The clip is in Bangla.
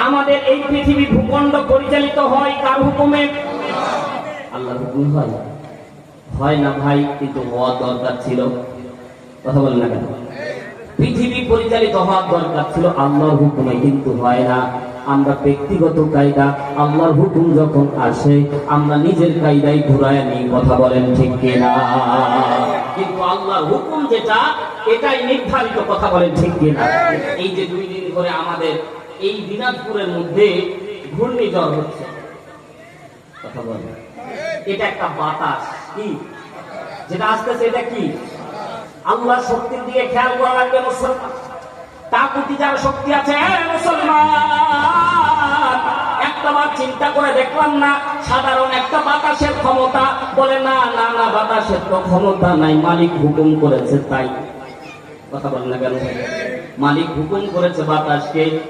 আমাদের এই পৃথিবী ভূখণ্ড পরিচালিত হয় কার হুকুমে? আল্লাহর হুকুম হয়? হয় না ভাই, কিন্তু হওয়া দরকার ছিল। কথা বলেন না কেন? পৃথিবী পরিচালিত হওয়ার দরকার ছিল আল্লাহর হুকুমে, কিন্তু হয় না। আমরা ব্যক্তিগত কায়দা, আল্লাহর হুকুম যখন আসে আমরা নিজের কায়দায় ঘুরায় নিই। কথা বলেন ঠিক কিনা? কিন্তু আল্লাহর হুকুম যেটা, এটাই নির্ধারিত। কথা বলেন ঠিক কিনা? এই যে 2 দিন ধরে আমাদের এই দিনাজপুরের মধ্যে ঘূর্ণিঝড় হচ্ছে, কথা বলেন, এটা একটা বাতাস। কি যেটা আসতেছে, এটা কি? আল্লাহর শক্তির দিকে খেয়াল করা লাগবে মুসলমান। তাকুতি যার শক্তি আছে, মুসলমান একটাবার চিন্তা করে দেখলাম না সাধারণ একটা বাতাসের ক্ষমতা? বলে না না না, বাতাসের তো ক্ষমতা নাই, মালিক হুকুম করেছে তাই। কথা বলেন না কেন? মালিক হুকুম করেছে বাতাসকে।